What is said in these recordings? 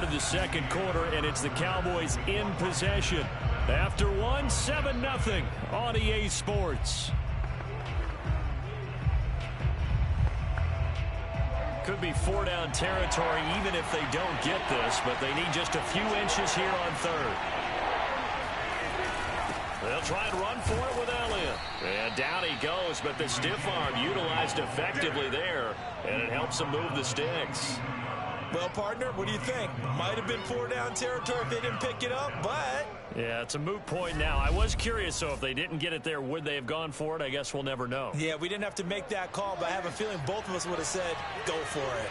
started the second quarter, and it's the Cowboys in possession. After one, 7-0 on EA Sports. Could be four-down territory even if they don't get this, but they need just a few inches here on third. They'll try and run for it with Elliott. And down he goes, but the stiff arm utilized effectively there, and it helps them move the sticks. Well, partner, what do you think? Might have been four-down territory if they didn't pick it up, but... Yeah, it's a moot point now. I was curious, so if they didn't get it there, would they have gone for it? I guess we'll never know. Yeah, we didn't have to make that call, but I have a feeling both of us would have said, go for it.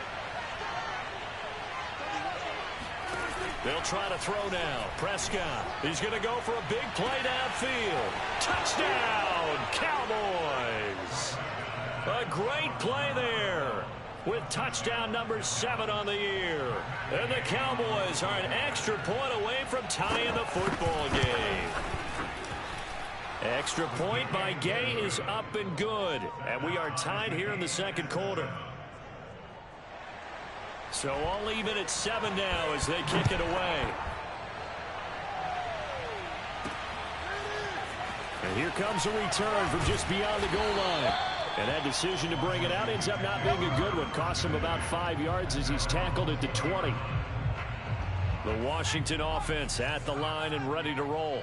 They'll try to throw now. Prescott, he's going to go for a big play downfield. Touchdown, Cowboys! A great play there, with touchdown number 7 on the year. And the Cowboys are an extra point away from tying the football game. Extra point by Gay is up and good. And we are tied here in the second quarter. So all even at 7 now as they kick it away. And here comes a return from just beyond the goal line. And that decision to bring it out ends up not being a good one. Costs him about 5 yards as he's tackled at the 20. The Washington offense at the line and ready to roll.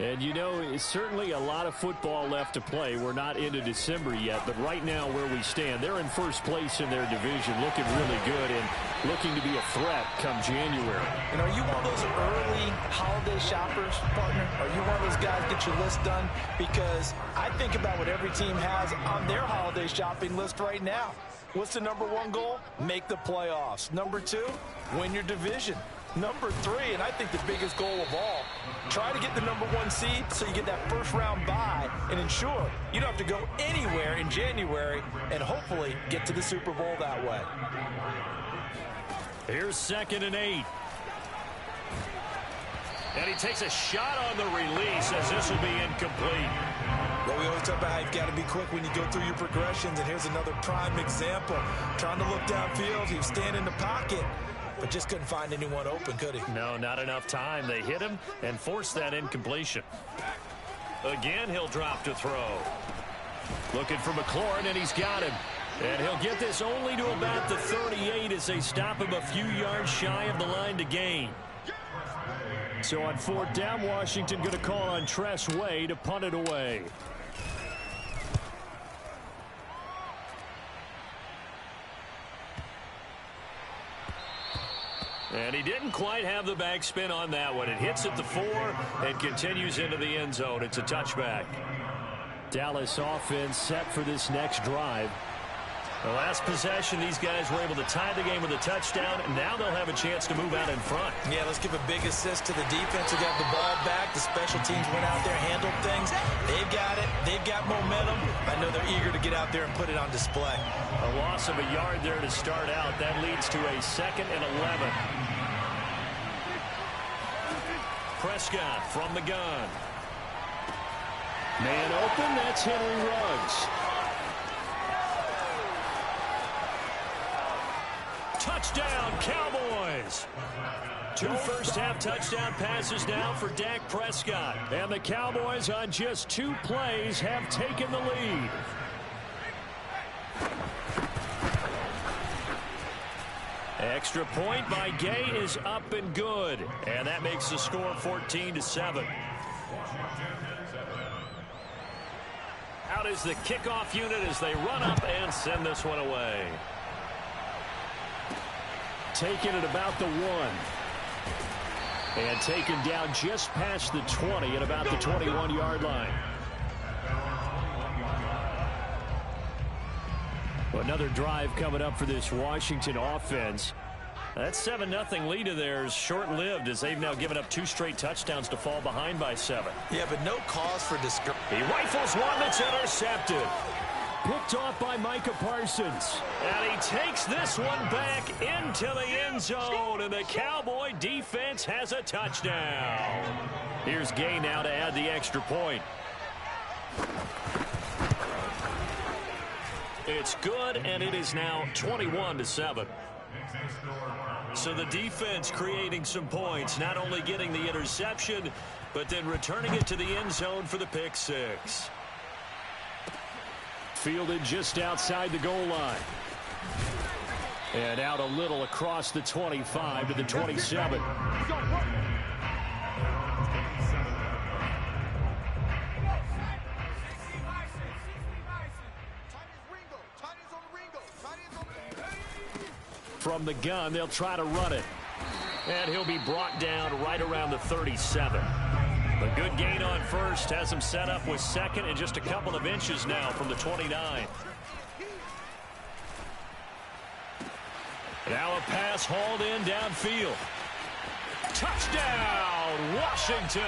And, you know, it's certainly a lot of football left to play. We're not into December yet, but right now where we stand, they're in first place in their division, looking really good and looking to be a threat come January. And are you one of those early holiday shoppers, partner? Are you one of those guys get your list done? Because I think about what every team has on their holiday shopping list right now. What's the number 1 goal? Make the playoffs. Number 2, win your division. Number 3, and I think the biggest goal of all, try to get the number 1 seed so you get that first round bye and ensure you don't have to go anywhere in January and hopefully get to the Super Bowl that way. Here's 2nd and 8. And he takes a shot on the release as this will be incomplete. Well, we always talk about how you've got to be quick when you go through your progressions, and here's another prime example. Trying to look downfield, he was standing in the pocket, but just couldn't find anyone open, could he? No, not enough time. They hit him and forced that incompletion. Again, he'll drop to throw. Looking for McLaurin, and he's got him. And he'll get this only to about the 38 as they stop him a few yards shy of the line to gain. So on 4th down, Washington going to call on Tress Way to punt it away. And he didn't quite have the backspin on that one. It hits at the 4 and continues into the end zone. It's a touchback. Dallas offense set for this next drive. The last possession, these guys were able to tie the game with a touchdown, and now they'll have a chance to move out in front. Yeah, let's give a big assist to the defense who got the ball back. The special teams went out there, handled things. They've got it. They've got momentum. I know they're eager to get out there and put it on display. A loss of a yard there to start out. That leads to a 2nd and 11. Prescott from the gun. Man open, that's Henry Ruggs. Touchdown, Cowboys! 2 first-half touchdown passes now for Dak Prescott. And the Cowboys on just 2 plays have taken the lead. Extra point by Gay is up and good. And that makes the score 14-7. Out is the kickoff unit as they run up and send this one away. Taken at about the 1. And taken down just past the 20 at about the 21-yard line. Another drive coming up for this Washington offense. That 7-0 lead of theirs short-lived as they've now given up 2 straight touchdowns to fall behind by 7. Yeah, but no cause for discouragement. He rifles one that's intercepted. Picked off by Micah Parsons. And he takes this one back into the end zone. And the Cowboy defense has a touchdown. Here's Gay now to add the extra point. It's good, and it is now 21-7. So the defense creating some points, not only getting the interception, but then returning it to the end zone for the pick six. Fielded just outside the goal line. And out a little across the 25 to the 27. From the gun, they'll try to run it. And he'll be brought down right around the 37. A good gain on first has him set up with second and just a couple of inches now from the 29. Now a pass hauled in downfield. Touchdown, Washington.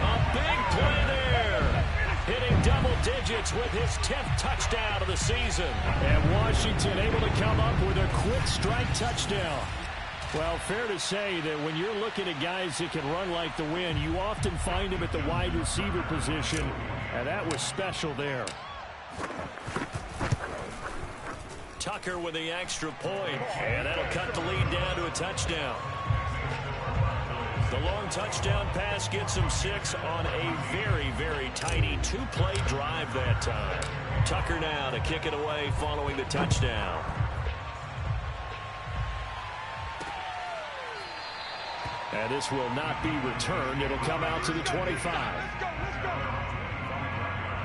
A big play there. Hitting double digits with his 10th touchdown of the season. And Washington able to come up with a quick strike touchdown. Well, fair to say that when you're looking at guys that can run like the wind, you often find them at the wide receiver position, and that was special there. Tucker with the extra point, and that'll cut the lead down to a touchdown. The long touchdown pass gets him 6 on a very, very tiny two-play drive that time. Tucker now to kick it away following the touchdown. And this will not be returned. It'll come out to the 25.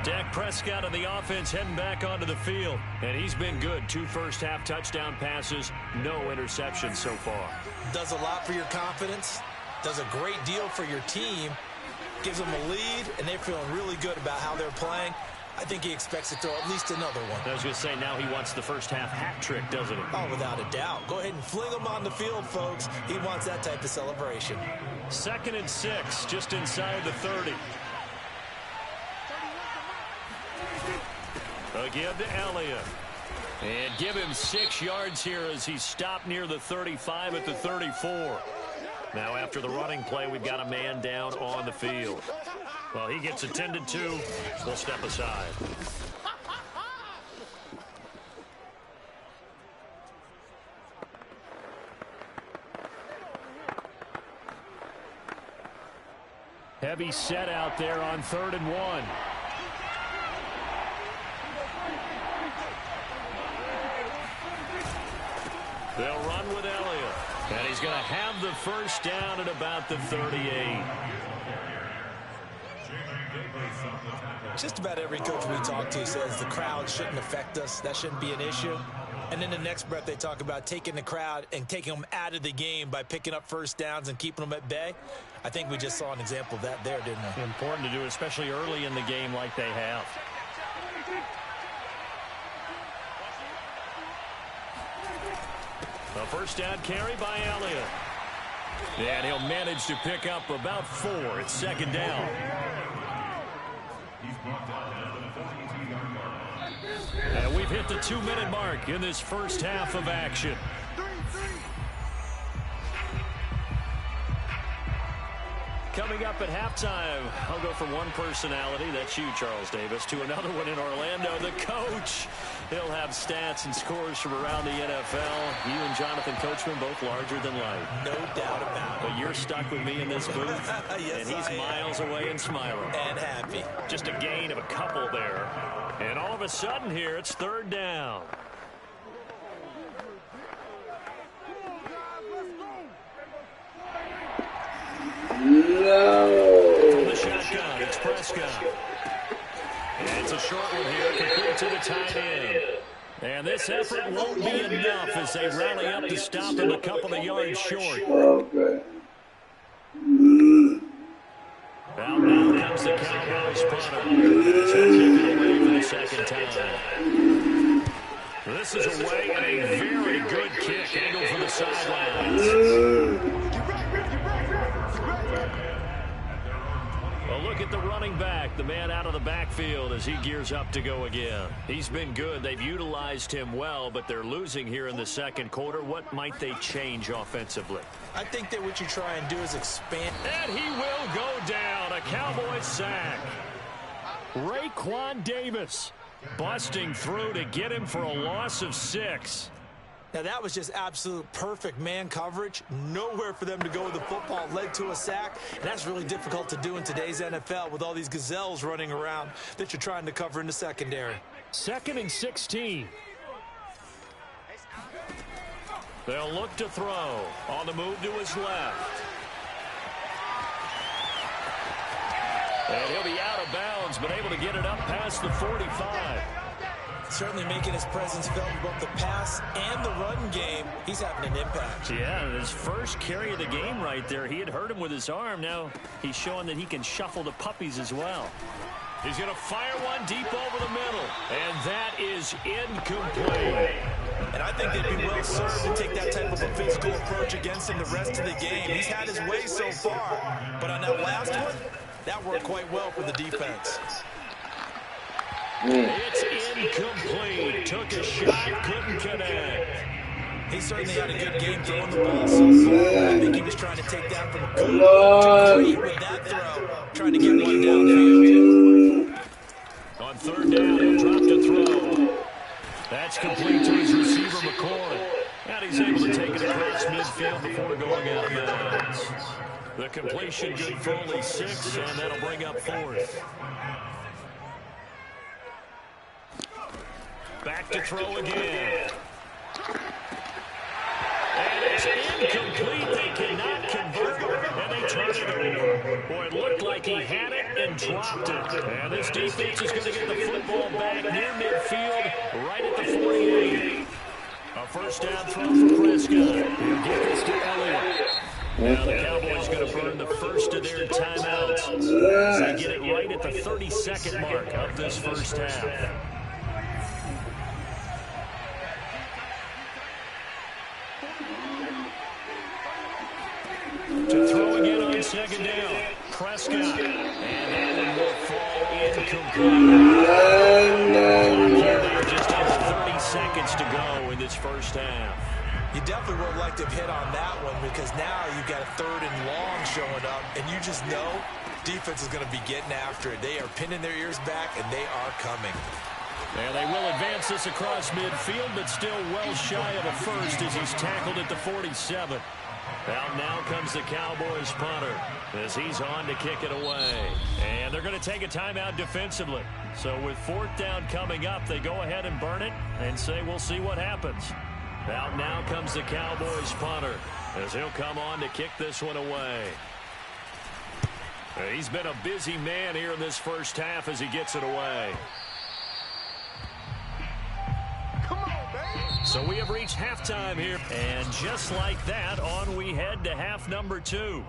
Dak Prescott of the offense heading back onto the field. And he's been good. 2 first-half touchdown passes, no interceptions so far. Does a lot for your confidence. Does a great deal for your team. Gives them a lead, and they're feeling really good about how they're playing. I think he expects to throw at least another one. I was going to say, now he wants the first-half hat trick, doesn't he? Oh, without a doubt. Go ahead and fling him on the field, folks. He wants that type of celebration. 2nd and 6, just inside the 30. Again to Elliott. And give him 6 yards here as he stopped near the 35 at the 34. Now after the running play, we've got a man down on the field. Well, he gets attended to. We'll step aside. Heavy set out there on 3rd and 1. They'll run with Elliott. And he's going to have the first down at about the 38. Just about every coach we talk to says the crowd shouldn't affect us. That shouldn't be an issue. And then the next breath they talk about taking the crowd and taking them out of the game by picking up first downs and keeping them at bay. I think we just saw an example of that there, didn't we? Important to do, especially early in the game like they have. A first down carry by Elliott. And he'll manage to pick up about 4. It's 2nd down. And we've hit the 2-minute mark in this first half of action. Coming up at halftime, I'll go from one personality, that's you, Charles Davis, to another one in Orlando, the coach. He'll have stats and scores from around the NFL. You and Jonathan Coachman, both larger than life. No doubt about it. But you're stuck with me in this booth, yes, and he's miles away and smiling. And happy. Just a gain of a couple there. And all of a sudden here, it's 3rd down. No. From the shotgun, it's Prescott. And it's a short one here, complete to the tight end. And this effort won't be enough as they rally up to stop him a couple of yards short. Okay. Well, now comes the Cowboys punter. So kick it away for the 2nd time. This is away and a very good kick angled for the sidelines. Well, look at the running back, the man out of the backfield as he gears up to go again. He's been good. They've utilized him well, but they're losing here in the 2nd quarter. What might they change offensively? I think that what you try and do is expand. And he will go down. A Cowboys sack. Raekwon Davis busting through to get him for a loss of 6. Now, that was just absolute perfect man coverage. Nowhere for them to go with the football. Led to a sack, and that's really difficult to do in today's NFL with all these gazelles running around that you're trying to cover in the secondary. 2nd and 16. They'll look to throw. On the move to his left. And he'll be out of bounds, but able to get it up past the 45. Certainly making his presence felt in both the pass and the run game. He's having an impact. Yeah, his first carry of the game right there. He had hurt him with his arm. Now he's showing that he can shuffle the puppies as well. He's going to fire one deep over the middle. And that is incomplete. And I think they'd be well served to take that type of a physical approach against him the rest of the game. He's had his way so far. But on that last one, that worked quite well for the defense. It's incomplete. Took a shot, couldn't connect. He certainly had a good game throwing the ball so far. I think he was trying to take that from good to great with that throw, trying to get one downfield. On 3rd down, he'll drop to throw. That's complete to his receiver, McCoy. And he's able to take it across midfield before going out of bounds. The completion good for only 6, and that'll bring up 4th. Back to throw again. And it's incomplete. They cannot convert, and they turn it over. Boy, it looked like he had it and dropped it. And this defense is going to get the football back near midfield, right at the 48. A first down throw for Prescott. He'll get this to Elliott. Now the Cowboys going to burn the first of their timeouts. They get it right at the 32nd mark of this first half. To throw again on 2nd down. Prescott. And that one will fall incomplete. Just under 30 seconds to go in this first half. You definitely would like to have hit on that one because now you've got a 3rd and long showing up, and you just know defense is going to be getting after it. They are pinning their ears back, and they are coming. And they will advance this across midfield, but still well shy of a first as he's tackled at the 47. Now comes the Cowboys punter as he's on to kick it away. And they're going to take a timeout defensively. So with 4th down coming up, they go ahead and burn it and say we'll see what happens. Now comes the Cowboys punter as he'll come on to kick this one away. He's been a busy man here in this first half as he gets it away. So we have reached halftime here, and just like that, on we head to half number 2.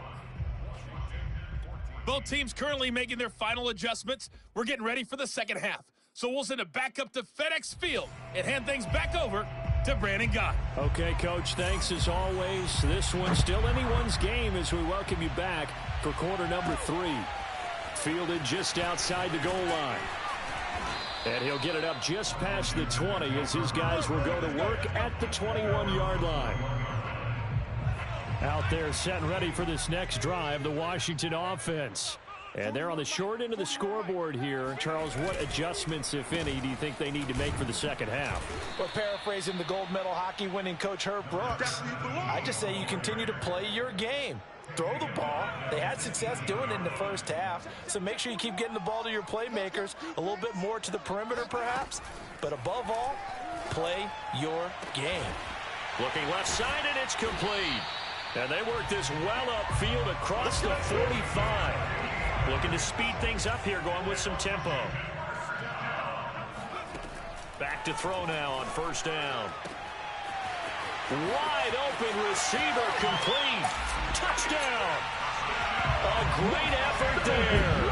Both teams currently making their final adjustments. We're getting ready for the second half. So we'll send it back up to FedEx Field and hand things back over to Brandon Gott. Okay, Coach, thanks as always. This one's still anyone's game as we welcome you back for quarter number 3. Fielded just outside the goal line. And he'll get it up just past the 20 as his guys will go to work at the 21-yard line. Out there set and ready for this next drive, the Washington offense. And they're on the short end of the scoreboard here. Charles, what adjustments, if any, do you think they need to make for the second half? Well, paraphrasing the gold medal hockey winning coach Herb Brooks, I just say you continue to play your game. Throw the ball. They had success doing it in the first half, so make sure you keep getting the ball to your playmakers, a little bit more to the perimeter perhaps, but above all, play your game. Looking left side, and it's complete. And they work this well upfield across the 45. Looking to speed things up here, going with some tempo. Back to throw now on 1st down. Wide open receiver, complete. Touchdown. A great effort there.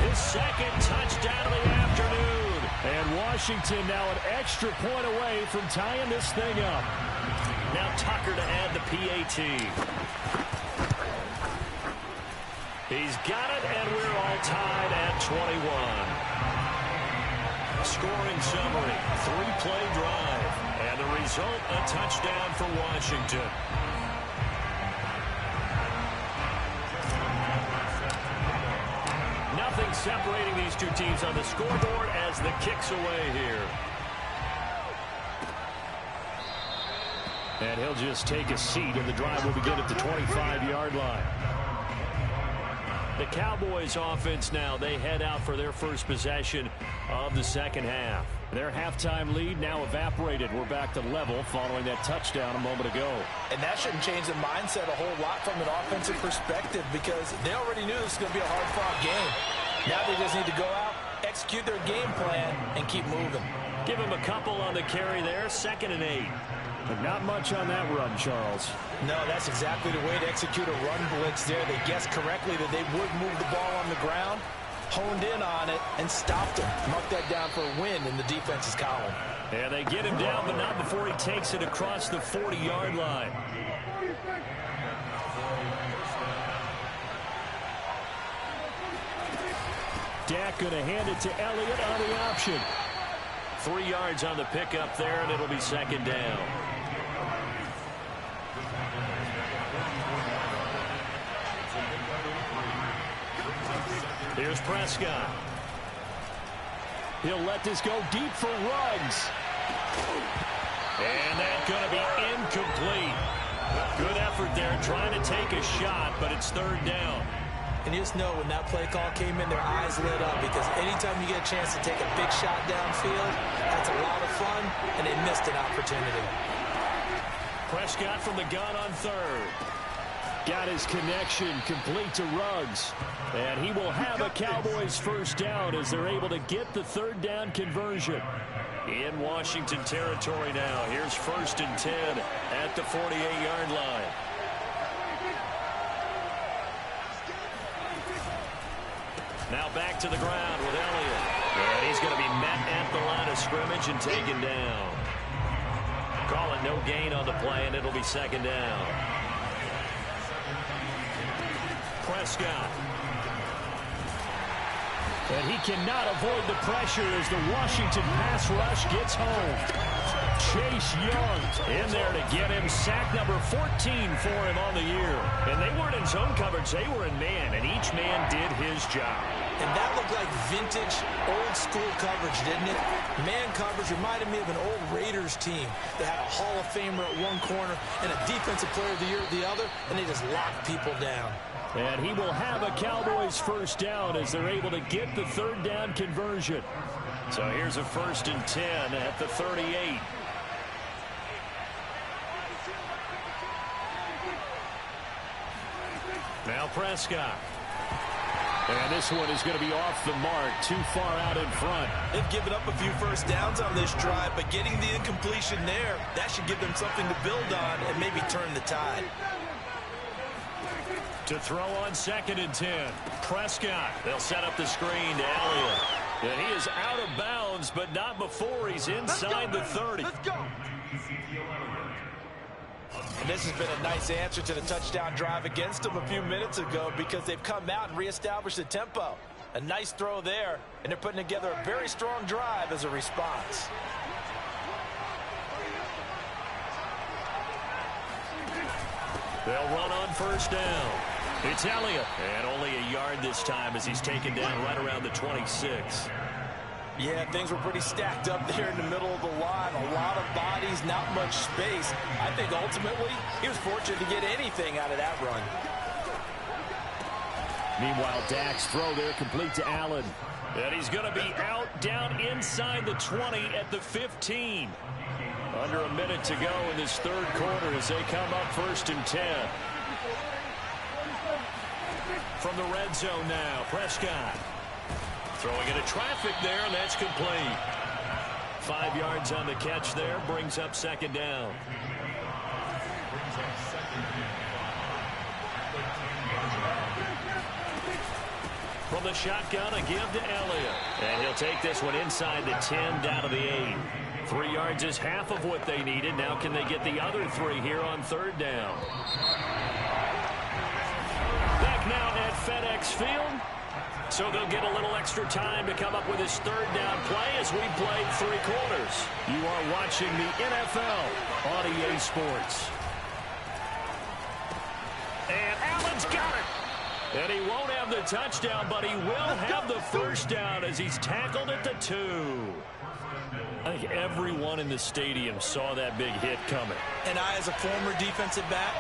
His 2nd touchdown of the afternoon. And Washington now an extra point away from tying this thing up. Now Tucker to add the PAT. He's got it, and we're all tied at 21. Scoring summary, 3-play drive. And the result, a touchdown for Washington. Nothing separating these two teams on the scoreboard as the kick's away here. And he'll just take a seat, and the drive will begin at the 25-yard line. The Cowboys offense now, they head out for their first possession of the second half. Their halftime lead now evaporated. We're back to level following that touchdown a moment ago. And that shouldn't change the mindset a whole lot from an offensive perspective because they already knew this was going to be a hard-fought game. Now they just need to go out, execute their game plan, and keep moving. Give him a couple on the carry there, 2nd and 8. But not much on that run, Charles. No, that's exactly the way to execute a run blitz there. They guessed correctly that they would move the ball on the ground, honed in on it, and stopped him. Marked that down for a win in the defense's column. Yeah, they get him down, but not before he takes it across the 40-yard line. Dak going to hand it to Elliott on the option. 3 yards on the pickup there, and it'll be 2nd down. Here's Prescott. He'll let this go deep for Ruggs. And that's going to be incomplete. Good effort there, trying to take a shot, but it's 3rd down. And you just know when that play call came in, their eyes lit up because anytime you get a chance to take a big shot downfield, that's a lot of fun, and they missed an opportunity. Prescott from the gun on 3rd. Got his connection complete to Ruggs. And he will have a Cowboys first down as they're able to get the 3rd down conversion. In Washington territory now. Here's 1st and 10 at the 48-yard line. Now back to the ground with Elliott. And he's going to be met at the line of scrimmage and taken down. Call it no gain on the play, and it'll be 2nd down. Prescott. And he cannot avoid the pressure as the Washington pass rush gets home. Chase Young in there to get him sack number 14 for him on the year. And they weren't in zone coverage, they were in man, and each man did his job. And that looked like vintage, old-school coverage, didn't it? Man coverage reminded me of an old Raiders team that had a Hall of Famer at one corner and a Defensive Player of the Year at the other, and they just locked people down. And he will have a Cowboys first down as they're able to get the 3rd down conversion. So here's a 1st and 10 at the 38. Now Prescott. And this one is going to be off the mark, too far out in front. They've given up a few first downs on this drive, but getting the incompletion there, that should give them something to build on and maybe turn the tide. To throw on 2nd and 10. Prescott. They'll set up the screen to Elliott. And he is out of bounds, but not before he's inside the 30. Let's go. And this has been a nice answer to the touchdown drive against them a few minutes ago because they've come out and reestablished the tempo. A nice throw there, and they're putting together a very strong drive as a response. They'll run on 1st down. It's Elliott. And only a yard this time as he's taken down right around the 26. Yeah, things were pretty stacked up there in the middle of the line. A lot of bodies, not much space. I think ultimately he was fortunate to get anything out of that run. Meanwhile, Dak's throw there complete to Allen. And he's going to be out down inside the 20 at the 15. Under a minute to go in this 3rd quarter as they come up 1st and 10. From the red zone now, Prescott. Throwing into traffic there, and that's complete. 5 yards on the catch there, brings up 2nd down. From the shotgun, a give to Elliott. And he'll take this one inside the 10, down to the 8. 3 yards is half of what they needed. Now can they get the other 3 here on 3rd down? Back now at FedEx Field. So they'll get a little extra time to come up with his 3rd down play as we played 3 quarters. You are watching the NFL on EA Sports. And Allen's got it. And he won't have the touchdown, but he will have the first down as he's tackled at the 2. I think everyone in the stadium saw that big hit coming. And I, as a former defensive back,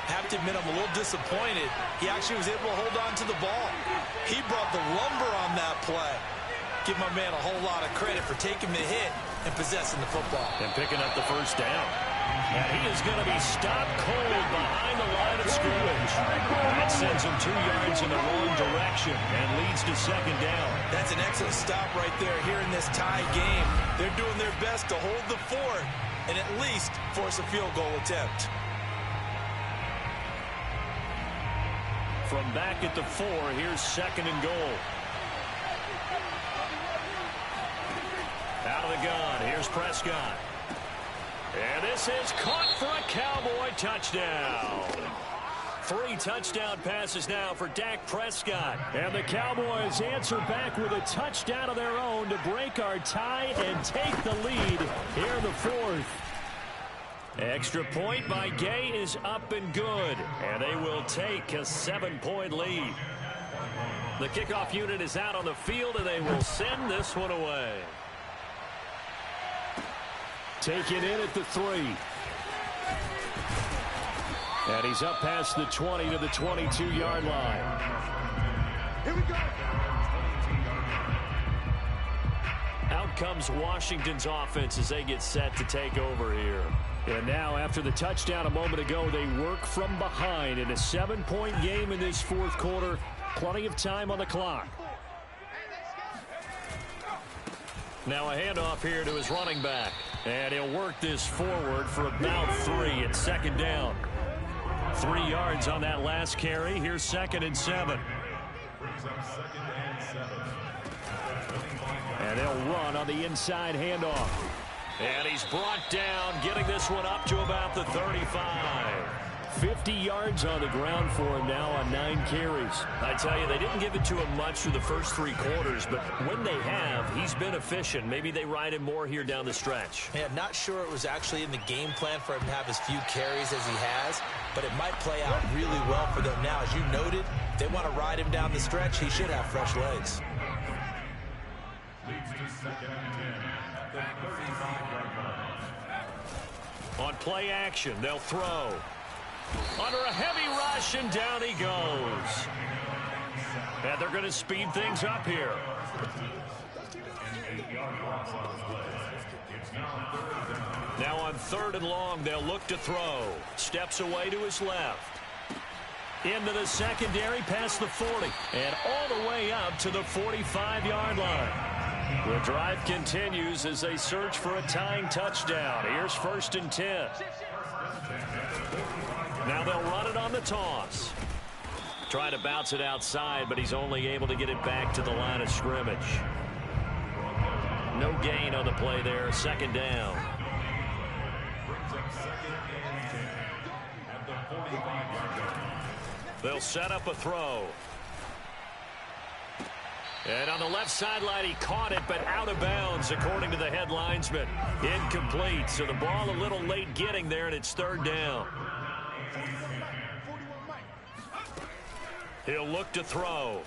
have to admit I'm a little disappointed. He actually was able to hold on to the ball. He brought the lumber on that play. Give my man a whole lot of credit for taking the hit and possessing the football. And picking up the first down. And he is going to be stopped cold behind the line of scrimmage. That sends him 2 yards in the wrong direction and leads to second down. That's an excellent stop right there here in this tie game. They're doing their best to hold the fort and at least force a field goal attempt. From back at the 4, here's second and goal. Out of the gun, here's Prescott. And this is caught for a Cowboy touchdown. 3 touchdown passes now for Dak Prescott. And the Cowboys answer back with a touchdown of their own to break our tie and take the lead here in the 4th. Extra point by Gay is up and good. And they will take a 7-point lead. The kickoff unit is out on the field, and they will send this one away. Take it in at the 3. And he's up past the 20 to the 22-yard line. Here we go. Out comes Washington's offense as they get set to take over here. And now, after the touchdown a moment ago, they work from behind in a 7-point game in this 4th quarter. Plenty of time on the clock. Now a handoff here to his running back. And he'll work this forward for about 3 at second down. 3 yards on that last carry. Here's 2nd and 7. And they'll run on the inside handoff. And he's brought down, getting this one up to about the 35. 50 yards on the ground for him now on 9 carries. I tell you, they didn't give it to him much through the first 3 quarters, but when they have, he's been efficient. Maybe they ride him more here down the stretch. Yeah, not sure it was actually in the game plan for him to have as few carries as he has, but it might play out really well for them now. As you noted, if they want to ride him down the stretch, he should have fresh legs. On play action, they'll throw. Under a heavy rush, and down he goes. And they're going to speed things up here. Now on 3rd and long, they'll look to throw. Steps away to his left. Into the secondary, past the 40. And all the way up to the 45-yard line. The drive continues as they search for a tying touchdown. Here's 1st and 10. Now they'll run it on the toss. Trying to bounce it outside, but he's only able to get it back to the line of scrimmage. No gain on the play there. 2nd down. They'll set up a throw. And on the left sideline, he caught it, but out of bounds, according to the head linesman. Incomplete, so the ball a little late getting there, and it's 3rd down. He'll look to throw.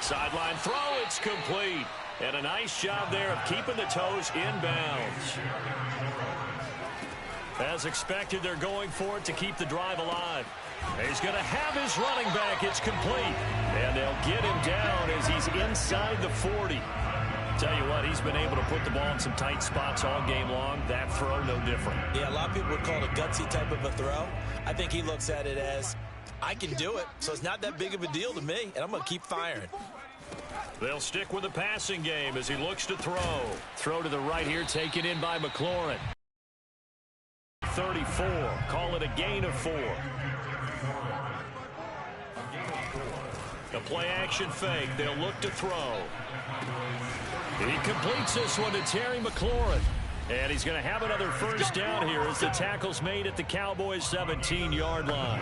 Sideline throw, it's complete. And a nice job there of keeping the toes inbounds. As expected, they're going for it to keep the drive alive. He's going to have his running back. It's complete. And they'll get him down as he's inside the 40. Tell you what, he's been able to put the ball in some tight spots all game long. That throw, no different. Yeah, a lot of people would call it a gutsy type of a throw. I think he looks at it as, I can do it, so it's not that big of a deal to me, and I'm going to keep firing. They'll stick with the passing game as he looks to throw. Throw to the right here, taken in by McLaurin. 34, call it a gain of 4. The play-action fake. They'll look to throw. He completes this one to Terry McLaurin. And he's going to have another first down here as the tackle's made at the Cowboys' 17-yard line.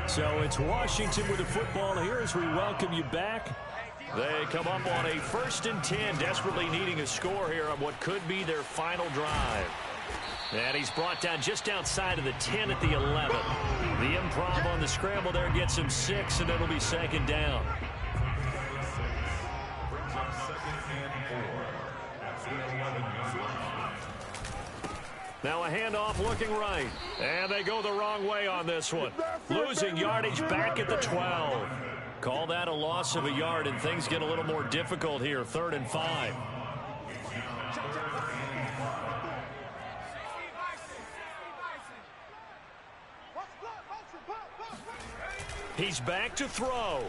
So it's Washington with the football here as we welcome you back. They come up on a 1st and 10, desperately needing a score here on what could be their final drive. And he's brought down just outside of the 10 at the 11. The improv on the scramble there gets him 6, and it'll be 2nd down. Now a handoff looking right. And they go the wrong way on this one. Losing yardage back at the 12. Call that a loss of a yard, and things get a little more difficult here. 3rd and 5. He's back to throw.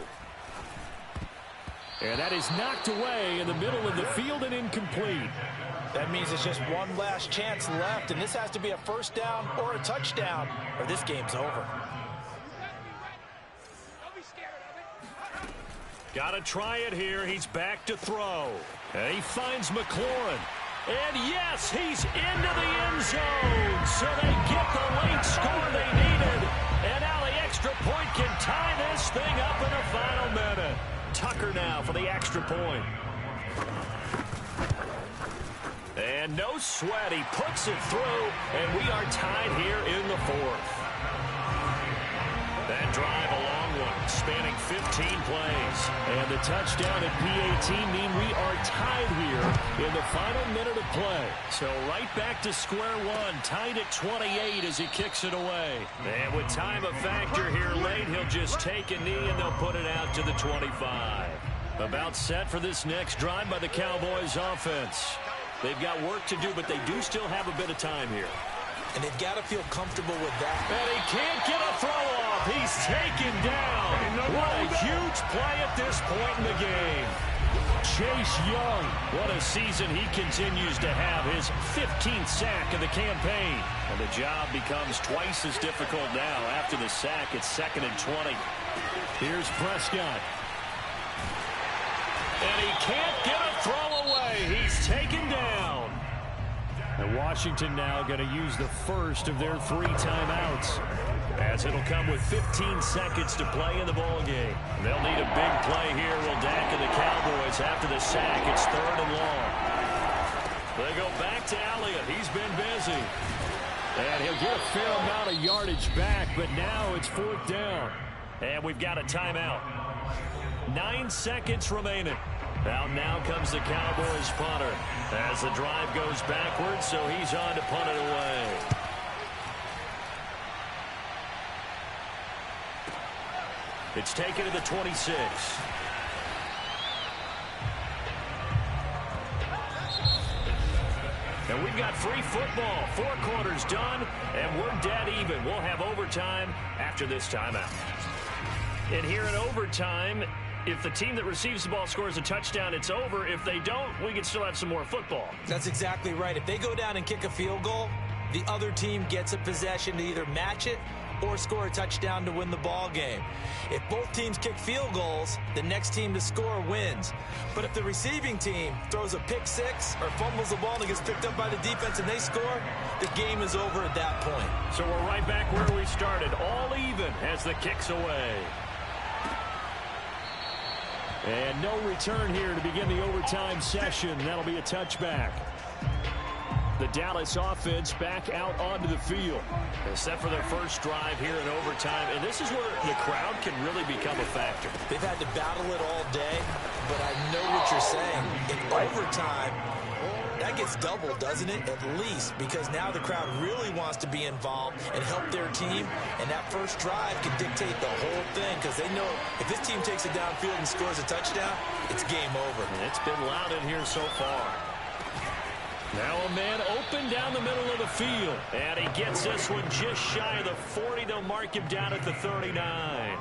And that is knocked away in the middle of the field and incomplete. That means it's just one last chance left, and this has to be a first down or a touchdown, or this game's over. Got to try it here. He's back to throw. And he finds McLaurin. And yes, he's into the end zone. So they get the late score they needed. And now the extra point can tie this thing up in the final minute. Tucker now for the extra point. And no sweat. He puts it through. And we are tied here in the 4th. That drive, a long one, spanning 15 plays. And the touchdown at PAT mean we are tied here in the final minute of play. So right back to square one, tied at 28 as he kicks it away. And with time a factor here late, he'll just take a knee and they'll put it out to the 25. About set for this next drive by the Cowboys offense. They've got work to do, but they do still have a bit of time here. And they've got to feel comfortable with that. And he can't get a throw off. He's taken down. What a huge play at this point in the game. Chase Young. What a season he continues to have. His 15th sack of the campaign. And the job becomes twice as difficult now. After the sack, it's 2nd and 20. Here's Prescott. And he can't get a throw away. He's taken down. And Washington now going to use the first of their 3 timeouts. As it'll come with 15 seconds to play in the ballgame. They'll need a big play here. Will Dak and the Cowboys after the sack. It's 3rd and long. They go back to Elliott. He's been busy. And he'll get a fair amount of yardage back, but now it's 4th down. And we've got a timeout. 9 seconds remaining. Now comes the Cowboys punter as the drive goes backwards, so he's on to punt it away. It's taken to the 26. And we've got free football. 4 quarters done, and we're dead even. We'll have overtime after this timeout. And here in overtime, if the team that receives the ball scores a touchdown, it's over. If they don't, we can still have some more football. That's exactly right. If they go down and kick a field goal, the other team gets a possession to either match it or score a touchdown to win the ball game. If both teams kick field goals, the next team to score wins. But if the receiving team throws a pick six or fumbles the ball and it gets picked up by the defense and they score, the game is over at that point. So we're right back where we started, all even as the kick's away. And no return here to begin the overtime session. That'll be a touchback. The Dallas offense back out onto the field. Set for their first drive here in overtime. And this is where the crowd can really become a factor. They've had to battle it all day, but I know what you're saying. In overtime, that gets doubled, doesn't it? At least, because now the crowd really wants to be involved and help their team. And that first drive can dictate the whole thing because they know if this team takes it downfield and scores a touchdown, it's game over. It's been loud in here so far. Now a man open down the middle of the field. And he gets this one just shy of the 40. They'll mark him down at the 39.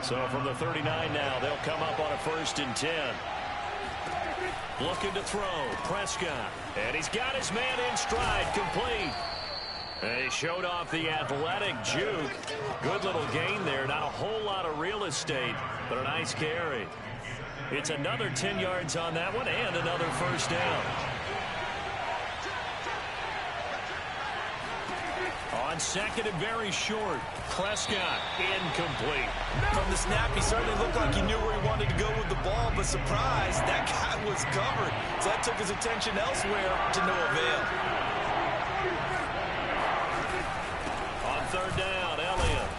So from the 39 now, they'll come up on a 1st and 10. Looking to throw. Prescott. And he's got his man in stride. Complete. And he showed off the athletic juke. Good little gain there. Not a whole lot of real estate, but a nice carry. It's another 10 yards on that one and another 1st down. On 2nd and very short. Prescott incomplete. From the snap, he certainly looked like he knew where he wanted to go with the ball, but surprise, that guy was covered. So that took his attention elsewhere to no avail. On 3rd down, Elliott.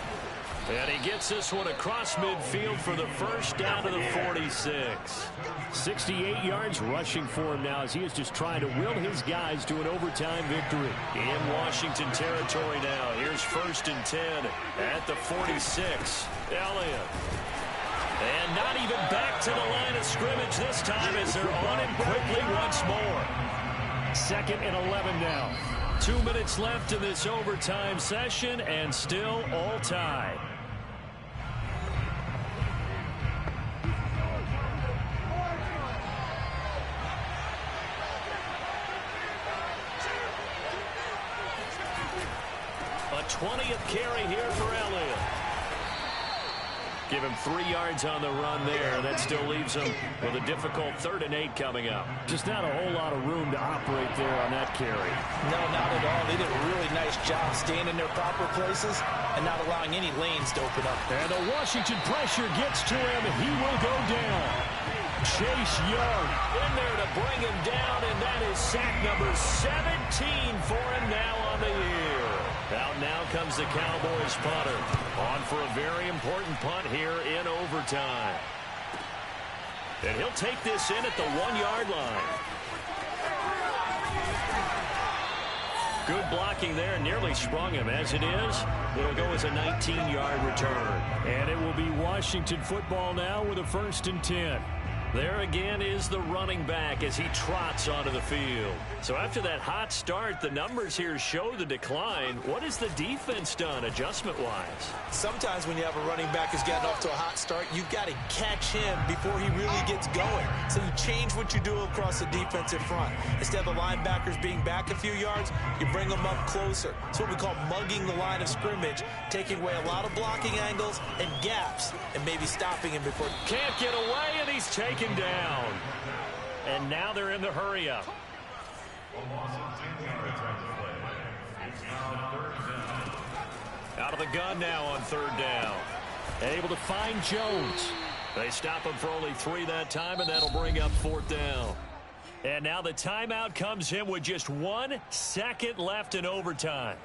And he gets gets this one across midfield for the first down to the 46. 68 yards rushing for him now as he is just trying to will his guys to an overtime victory. In Washington territory now. Here's 1st and 10 at the 46. Elliott. And not even back to the line of scrimmage this time as they're on him quickly once more. 2nd and 11 now. 2 minutes left in this overtime session and still all tied. A 20th carry here for Elliott. Give him 3 yards on the run there. That still leaves him with a difficult 3rd and 8 coming up. Just not a whole lot of room to operate there on that carry. No, not at all. They did a really nice job staying in their proper places and not allowing any lanes to open up. And the Washington pressure gets to him. He will go down. Chase Young in there to bring him down, and that is sack number 17 for him now on the year. Out now comes the Cowboys punter. On for a very important punt here in overtime. And he'll take this in at the 1-yard line. Good blocking there, nearly sprung him. As it is, it'll go as a 19-yard return. And it will be Washington football now with a 1st and 10. There again is the running back as he trots onto the field. So after that hot start, the numbers here show the decline. What has the defense done adjustment-wise? Sometimes when you have a running back who's gotten off to a hot start, you've got to catch him before he really gets going. So you change what you do across the defensive front. Instead of the linebackers being back a few yards, you bring them up closer. It's what we call mugging the line of scrimmage, taking away a lot of blocking angles and gaps, and maybe stopping him before. Can't get away, and he's taken down. And now they're in the hurry-up. Out of the gun now on 3rd down. And able to find Jones. They stop him for only 3 that time, and that'll bring up 4th down. And now the timeout comes in with just 1 second left in overtime.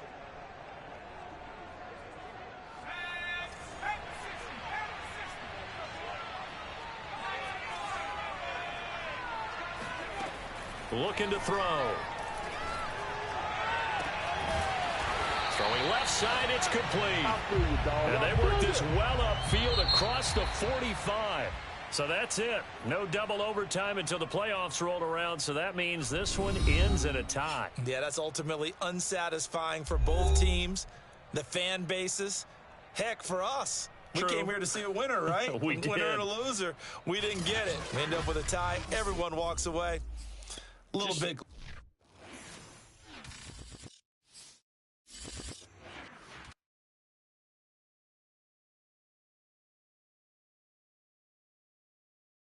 Looking to throw. Throwing left side, it's complete. And they work this well upfield across the 45. So that's it. No double overtime until the playoffs rolled around, so that means this one ends in a tie. Yeah, that's ultimately unsatisfying for both teams, the fan bases. Heck, for us. True. We came here to see a winner, right? We did. Winner and a loser. We didn't get it. We end up with a tie. Everyone walks away. A little bit